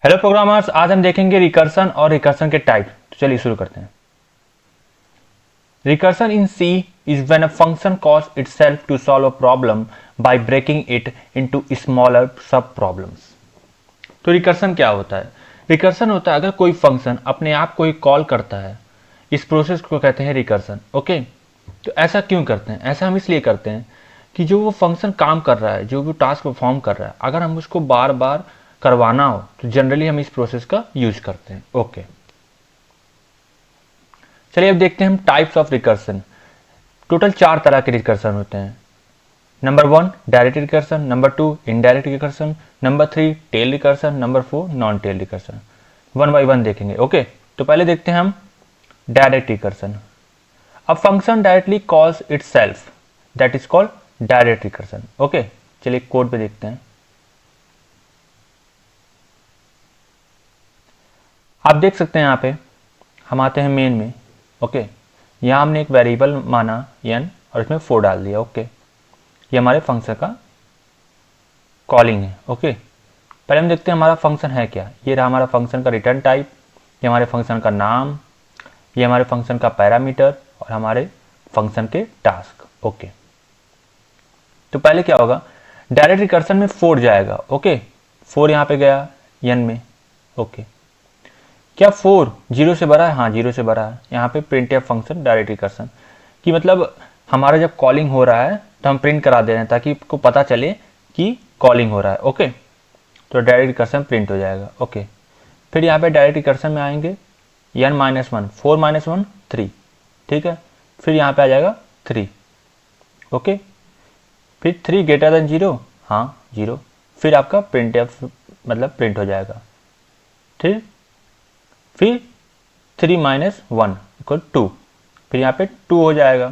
Hello programmers, आज हम देखेंगे रिकर्सन और रिकर्सन के टाइप। तो चलिए शुरू करते हैं। Recursion in C is when a function calls itself to solve a problem by breaking it into smaller sub problems. तो रिकर्सन क्या होता है? रिकर्सन होता है अगर कोई फंक्शन अपने आप को ही कॉल करता है, इस प्रोसेस को कहते हैं रिकर्सन। ओके, तो ऐसा क्यों करते हैं? ऐसा हम इसलिए करते हैं कि जो वो फंक्शन काम कर रहा है, जो वो टास्क परफॉर्म कर रहा है, अगर हम उसको बार बार करवाना हो तो जनरली हम इस प्रोसेस का यूज करते हैं। ओके, चलिए अब देखते हैं हम टाइप्स ऑफ रिकर्सन। टोटल 4 तरह के रिकर्सन होते हैं। Number 1 direct recursion, number 2 indirect recursion, number 3 tail recursion, number 4 non tail recursion. One by one देखेंगे। ओके, तो पहले देखते हैं हम direct recursion. A function directly calls itself, that is called direct recursion. Okay, चलिए code पे देखते हैं। आप देख सकते हैं यहाँ पे हम आते हैं मेन में। ओके, यहाँ हमने एक वेरिएबल माना n और इसमें 4 डाल दिया। ओके, ये हमारे फंक्शन का कॉलिंग है। ओके, पहले हम देखते हैं हमारा फंक्शन है क्या। ये रहा हमारा फंक्शन का रिटर्न टाइप, ये हमारे फंक्शन का नाम, ये हमारे फंक्शन का पैरामीटर और हमारे फंक्शन के टास्क। ओके, तो पहले क्या होगा, डायरेक्ट रिकर्सन में 4 जाएगा। ओके, 4 यहाँ पे गया n में। ओके, क्या 4 0 से बड़ा है? हाँ, 0 से बड़ा है। यहाँ पे प्रिंटफ फंक्शन डायरेक्ट रिकर्सन कि मतलब हमारा जब कॉलिंग हो रहा है तो हम प्रिंट करा दे रहे हैं ताकि आपको पता चले कि कॉलिंग हो रहा है। ओके, तो डायरेक्ट रिकर्सन प्रिंट हो जाएगा। ओके, फिर यहाँ पे डायरेक्ट रिकर्सन में आएंगे n-1, 4-1 3, ठीक है। फिर यहाँ पे आ जाएगा 3। ओके, फिर 3 ग्रेटर देन 0, हाँ 0। फिर आपका प्रिंटफ मतलब प्रिंट हो जाएगा। ठीक, फिर 3-1 इक्वल 2, फिर यहाँ पे 2 हो जाएगा।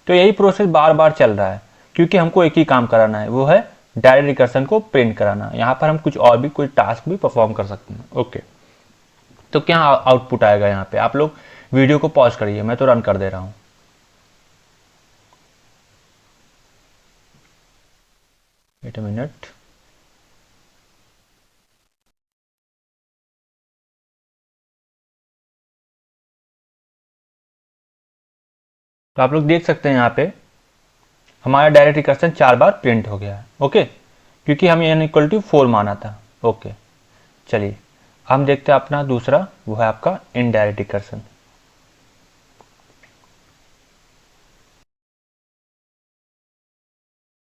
तो यही प्रोसेस बार बार चल रहा है क्योंकि हमको एक ही काम कराना है, वो है डायरेक्ट रिकर्सन को प्रिंट कराना। यहाँ पर हम कुछ और भी कोई टास्क भी परफॉर्म कर सकते हैं। ओके, तो क्या आउटपुट आएगा यहाँ पे? आप लोग वीडियो को पॉज करिए, मैं तो रन कर दे रहा हूँ। Wait a minute. तो आप लोग देख सकते हैं यहाँ पे हमारा डायरेक्ट रिकर्सन 4 बार प्रिंट हो गया है। ओके, क्योंकि हम n इक्वल टू 4 माना था। ओके, चलिए हम देखते हैं अपना दूसरा, वो है आपका इनडायरेक्ट रिकर्सन।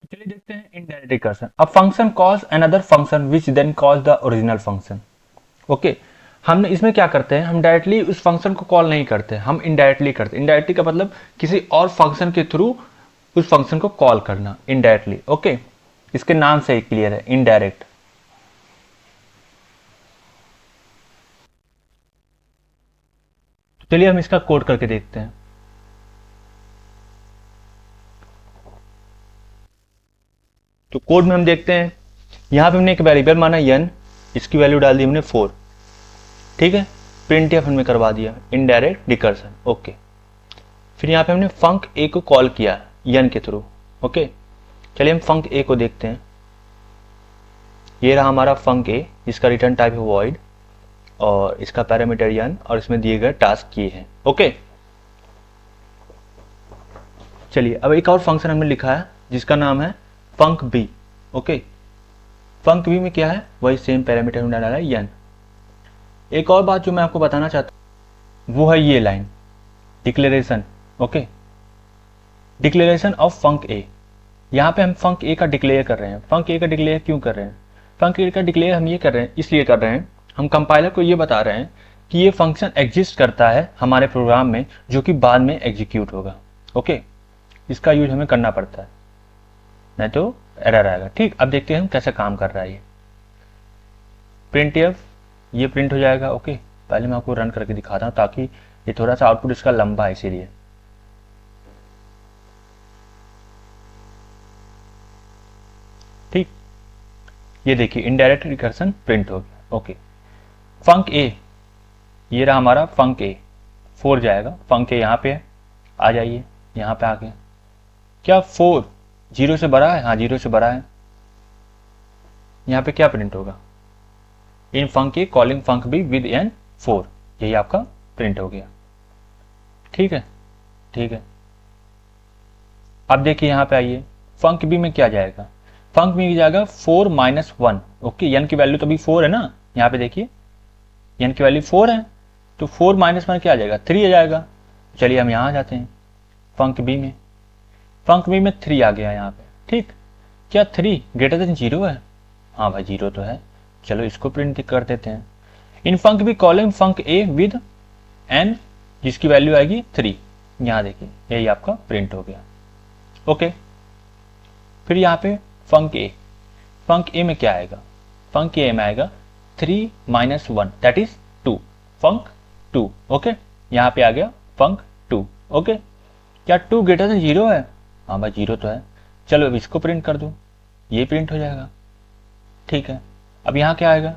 चलिए देखते हैं indirect recursion. A function calls another function which then calls the original function. Okay, हमने इसमें क्या करते हैं, हम डायरेक्टली उस फंक्शन को कॉल नहीं करते, हम इनडायरेक्टली करते हैं। इनडायरेक्टली का मतलब किसी और फंक्शन के थ्रू उस फंक्शन को कॉल करना इनडायरेक्टली। ओके, इसके नाम से ही क्लियर है, इनडायरेक्ट। चलिए हम इसका कोड करके देखते हैं। तो कोड में हम देखते हैं, यहां पे हमने एक वेरिएबल माना n, इसकी वैल्यू डाल दी हमने 4, ठीक है। प्रिंट एफ हमने करवा दिया, इनडायरेक्ट रिकर्सन। ओके, फिर यहाँ पे हमने फंक ए को कॉल किया n के थ्रू। ओके, चलिए हम फंक ए को देखते हैं। ये रहा हमारा फंक ए, जिसका रिटर्न टाइप है वॉइड और इसका पैरामीटर n और इसमें दिए गए टास्क ये हैं। ओके, चलिए अब एक और फंक्शन हमने लिखा है जिसका नाम है फंक बी। ओके, फंक बी में क्या है, वही सेम पैरामीटर हमने डाला है n। एक और बात जो मैं आपको बताना चाहता हूँ वो है ये line, declaration. Okay, declaration of func A. यहाँ पे हम फंक ए का डिक्लेयर कर रहे हैं। फंक ए का डिक्लेयर क्यों कर रहे हैं? फंक ए का डिक्लेयर हम ये कर रहे हैं, इसलिए कर रहे हैं, हम कंपाइलर को ये बता रहे हैं कि ये फंक्शन एग्जिस्ट करता है हमारे प्रोग्राम में, जो कि बाद में एग्जीक्यूट होगा। ओके, इसका यूज हमें करना पड़ता है, नहीं तो एरर आएगा। ठीक, अब देखते हैं हम कैसे काम कर रहा है ये। प्रिंट एफ, ये प्रिंट हो जाएगा। ओके, पहले मैं आपको रन करके दिखाता हूँ ताकि ये थोड़ा सा आउटपुट इसका लंबा है, इसीलिए। ठीक, ये देखिए इनडायरेक्ट रिकर्सन प्रिंट हो गया। ओके, फंक ए, ये रहा हमारा फंक ए, 4 जाएगा। फंक ए यहाँ पे है, आ जाइए यहाँ पे आके। क्या 4 0 से बड़ा है? हाँ, 0 से बड़ा है। यहाँ पे क्या प्रिंट होगा, in func A calling func B with N 4, यही आपका प्रिंट हो गया। ठीक है, ठीक है। अब देखिए यहाँ पे आइए, फंक बी में क्या जाएगा, फंक बी में जाएगा 4 - 1। ओके, एन की वैल्यू तो अभी 4 है ना, यहाँ पे देखिए एन की वैल्यू 4 है, तो 4 - 1 क्या आ जाएगा, 3 आ जाएगा। चलिए हम यहाँ आ जाते हैं फंक बी में। फंक बी में 3 आ गया यहाँ पे। ठीक, क्या 3 ग्रेटर देन 0 है? हाँ भाई 0 तो है, चलो इसको प्रिंट कर देते हैं। In func B calling func A with N, जिसकी वैल्यू आएगी 3। यहाँ देखिए यही आपका प्रिंट हो गया। ओके, फिर यहाँ पे फंक ए, फंक ए में क्या आएगा, फंक ए में आएगा 3 - 1 दैट इज 2, फंक 2। ओके, यहाँ पे आ गया फंक 2। ओके, क्या 2 ग्रेटर देन 0 है? हाँ भाई 0 तो है, चलो अब इसको प्रिंट कर दूं, ये प्रिंट हो जाएगा। ठीक है, अब यहाँ क्या आएगा,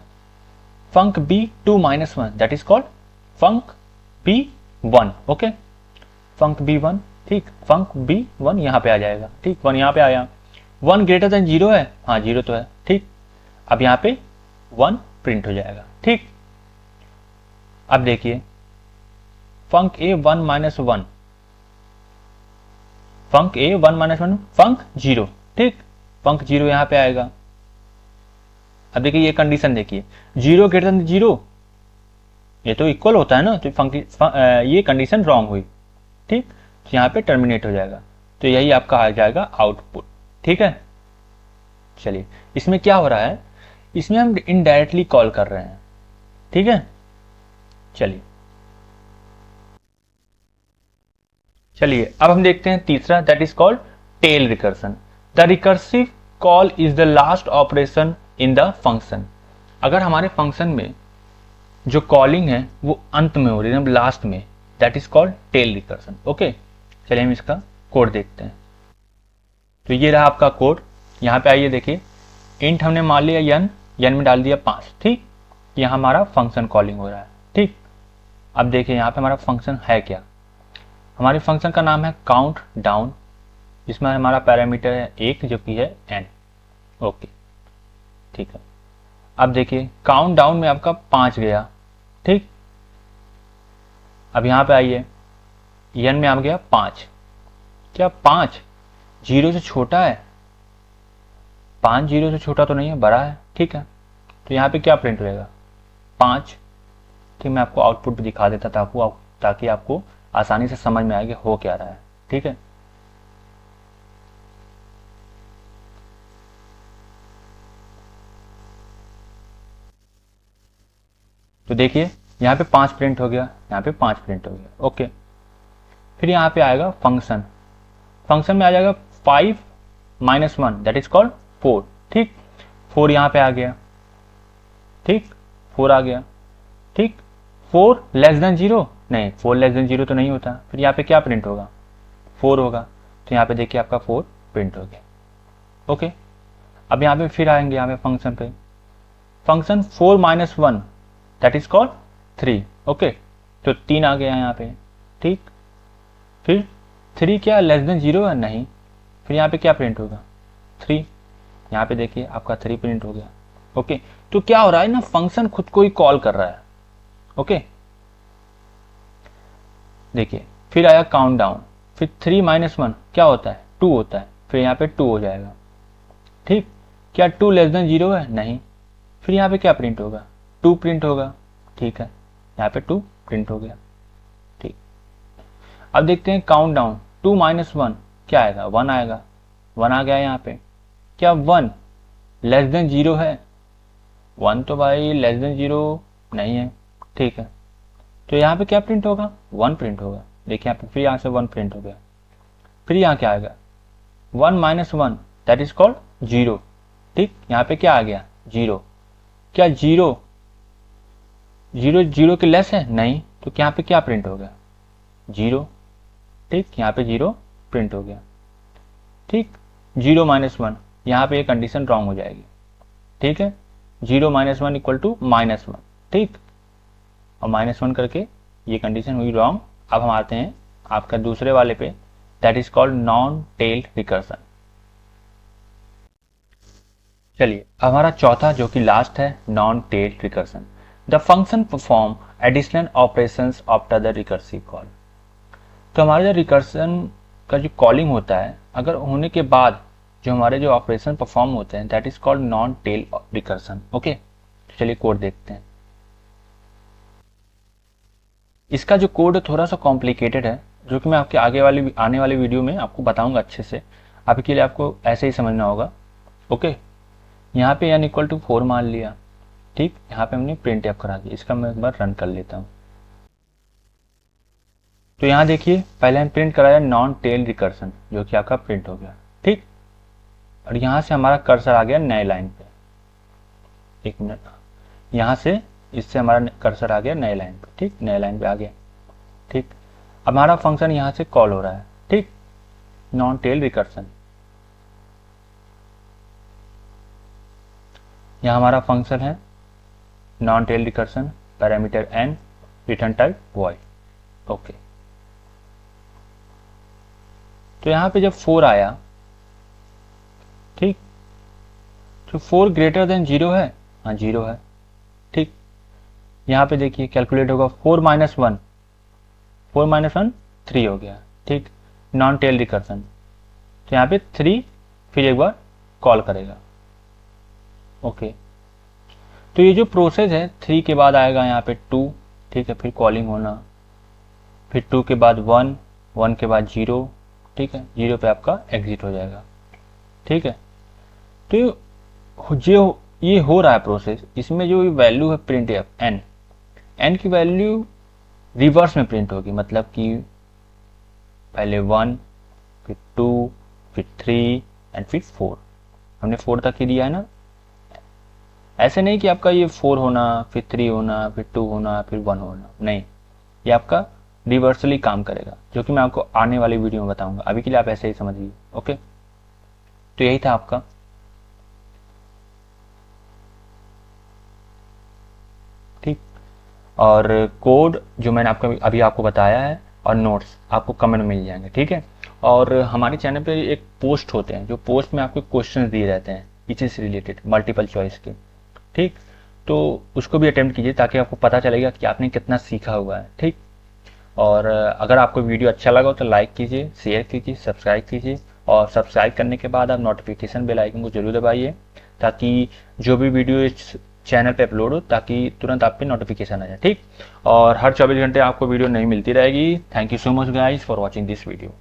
func B 2 - 1 that is called func B 1। Okay, func B 1। ठीक, फंक बी 1 यहाँ पे आ जाएगा। ठीक, 1 यहाँ पे आया। 1 ग्रेटर देन 0 है? हाँ 0 तो है। ठीक, अब यहाँ पे 1 प्रिंट हो जाएगा। ठीक, अब देखिए फंक ए 1 - 1, फंक ए 1 - 1 फंक 0। ठीक, फंक 0 यहाँ पे आएगा। अब देखिए ये कंडीशन देखिए, 0 ग्रेटर देन 0, ये तो इक्वल होता है ना, तो फंक ये कंडीशन रॉन्ग हुई। ठीक, तो यहाँ पे टर्मिनेट हो जाएगा, तो यही आपका आ जाएगा आउटपुट। ठीक है, चलिए इसमें क्या हो रहा है, इसमें हम इनडायरेक्टली कॉल कर रहे हैं। ठीक है, चलिए चलिए अब हम देखते हैं तीसरा, that is called tail recursion. The recursive call is the last operation in the function. अगर हमारे फंक्शन में जो कॉलिंग है वो अंत में हो रही है, लास्ट में, that is called tail recursion. Okay, चलिए हम इसका कोड देखते हैं। तो ये रहा आपका कोड। यहाँ पे आइए देखिए, इंट हमने मान लिया n में डाल दिया 5। ठीक, यहाँ हमारा फंक्शन कॉलिंग हो रहा है। ठीक, अब देखिए यहाँ पे हमारा फंक्शन है क्या, हमारे फंक्शन का नाम है काउंट डाउन, जिसमें हमारा पैरामीटर है 1 जो कि है n। ओके, ठीक है, अब देखिए काउंट डाउन में आपका 5 गया। ठीक, अब यहाँ पे आइए, n में आ गया 5, क्या 5 0 से छोटा है? 5 0 से छोटा तो नहीं है, बड़ा है। ठीक है, तो यहाँ पे क्या प्रिंट होएगा, 5। ठीक, मैं आपको आउटपुट भी दिखा देता था ताकि आपको आसानी से समझ में आए कि हो क्या रहा है। ठीक है, तो देखिए यहाँ पे 5 प्रिंट हो गया, यहाँ पे 5 प्रिंट हो गया। ओके, फिर यहाँ पे आएगा फंक्शन, फंक्शन में आ जाएगा 5 - 1 दैट इज कॉल्ड 4। ठीक, 4 यहाँ पे आ गया। ठीक, 4 आ गया। ठीक, 4 लेस देन 0 नहीं, 4 लेस देन 0 तो नहीं होता, फिर यहाँ पे क्या प्रिंट होगा, 4 होगा, तो यहाँ पे देखिए आपका 4 प्रिंट हो गया। ओके, अब यहाँ पे फिर आएंगे यहाँ पे फंक्शन पे, function 4 - 1 that is called 3। Okay, तो 3 आ गया यहाँ पे। ठीक, फिर 3 क्या लेस देन 0 है? नहीं, फिर यहाँ पे क्या प्रिंट होगा, 3। यहाँ पे देखिए आपका 3 प्रिंट हो गया। ओके, तो क्या हो रहा है ना, फंक्शन खुद को ही कॉल कर रहा है। ओके, देखिए फिर आया काउंट डाउन, फिर 3 - 1 क्या होता है, 2 होता है, फिर यहाँ पे 2 हो जाएगा। ठीक, क्या 2 लेस देन 0 है? नहीं, फिर यहाँ पे क्या प्रिंट होगा, 2 प्रिंट होगा। ठीक है, यहाँ पे 2 प्रिंट हो गया। ठीक, अब देखते हैं काउंट डाउन, 2 - 1 क्या आएगा, 1 आएगा। 1 आ गया यहाँ पे, क्या 1 लेस देन 0 है? 1 तो भाई लेस देन 0 नहीं है। ठीक है, तो यहाँ पे क्या प्रिंट होगा, 1 प्रिंट होगा। देखिए यहाँ पे फिर यहाँ से 1 प्रिंट हो गया। फिर यहाँ क्या आएगा, 1 - 1 दैट इज कॉल्ड 0। ठीक, यहाँ पे क्या आ गया, 0। क्या 0 0 के लेस है? नहीं, तो यहाँ पे क्या प्रिंट हो गया, 0। ठीक, यहाँ पे 0 प्रिंट हो गया। ठीक, 0 - 1 यहाँ पे ये कंडीशन रॉन्ग हो जाएगी। ठीक है, 0 - 1 इक्वल टू -1। ठीक, और -1 करके ये कंडीशन हुई रॉन्ग। अब हम आते हैं आपका दूसरे वाले पे, that is called non tailed recursion. चलिए हमारा चौथा जो कि लास्ट है, non tailed recursion. The function perform additional operations after the recursive call. तो हमारा जो रिकर्सन का जो कॉलिंग होता है, अगर होने के बाद जो हमारे जो ऑपरेशन परफॉर्म होते हैं, that is called non tail recursion. Okay, चलिए कोड देखते हैं। इसका जो कोड थोड़ा सा कॉम्प्लिकेटेड है, जो कि मैं आपके आने वाली वीडियो में आपको बताऊंगा अच्छे से। अभी के लिए आपको ऐसे ही समझना होगा। ओके, यहाँ पे n इक्वल टू 4 मान लिया, ठीक। यहाँ पे हमने प्रिंट एफ करा दिया। इसका मैं एक बार रन कर लेता हूँ। तो यहाँ देखिए, पहले हम प्रिंट कराया नॉन टेल रिकर्सन, जो कि आपका प्रिंट हो गया, ठीक। और यहाँ से हमारा कर्सर आ गया नए लाइन पे। एक मिनट, यहाँ से इससे हमारा कर्सर आ गया नए लाइन पे, ठीक। नए लाइन पे आ गया, ठीक। अब हमारा फंक्शन यहाँ से कॉल हो रहा है, ठीक, नॉन टेल रिकर्सन। यहाँ हमारा फंक्शन है non tail recursion, parameter n, return type void. Okay, तो यहाँ पे जब 4 आया, ठीक, तो 4 ग्रेटर देन 0 है, हाँ 0 है, ठीक। यहाँ पे देखिए कैलकुलेट होगा 4 माइनस 1, 4 माइनस 1 3 हो गया, ठीक। नॉन टेल रिकर्सन, तो यहाँ पे 3 फिर एक बार कॉल करेगा। ओके, तो ये जो प्रोसेस है, 3 के बाद आएगा यहाँ पे 2, ठीक है, फिर कॉलिंग होना, फिर 2 के बाद 1, 1 के बाद 0, ठीक है, 0 पे आपका एग्जिट हो जाएगा, ठीक है। तो जो ये हो रहा है प्रोसेस, इसमें जो वैल्यू है प्रिंट एफ n की वैल्यू रिवर्स में प्रिंट होगी, मतलब कि पहले 1, फिर 2, फिर 3 एंड फिर 4। हमने 4 तक ही दिया है ना। ऐसे नहीं कि आपका ये 4 होना, फिर 3 होना, फिर 2 होना, फिर 1 होना, नहीं, ये आपका रिवर्सली काम करेगा, जो कि मैं आपको आने वाली वीडियो में बताऊंगा। अभी के लिए आप ऐसे ही समझिए। ओके, तो यही था आपका। ठीक, और कोड जो मैंने अभी आपको बताया है और नोट्स आपको कमेंट में मिल जाएंगे, ठीक है। और हमारे चैनल पे एक पोस्ट होते हैं, जो पोस्ट में आपको क्वेश्चन दिए रहते हैं इसी से रिलेटेड, मल्टीपल चॉइस के, ठीक। तो उसको भी अटेम्प्ट कीजिए, ताकि आपको पता चलेगा कि आपने कितना सीखा हुआ है, ठीक। और अगर आपको वीडियो अच्छा लगा हो तो लाइक कीजिए, शेयर कीजिए, सब्सक्राइब कीजिए। और सब्सक्राइब करने के बाद आप नोटिफिकेशन बेल आइकन को जरूर दबाइए, ताकि जो भी वीडियो इस चैनल पे अपलोड हो, ताकि तुरंत आप पे नोटिफिकेशन आ जाए, ठीक। और हर 24 घंटे आपको वीडियो नहीं मिलती रहेगी। Thank you so much guys for watching this video.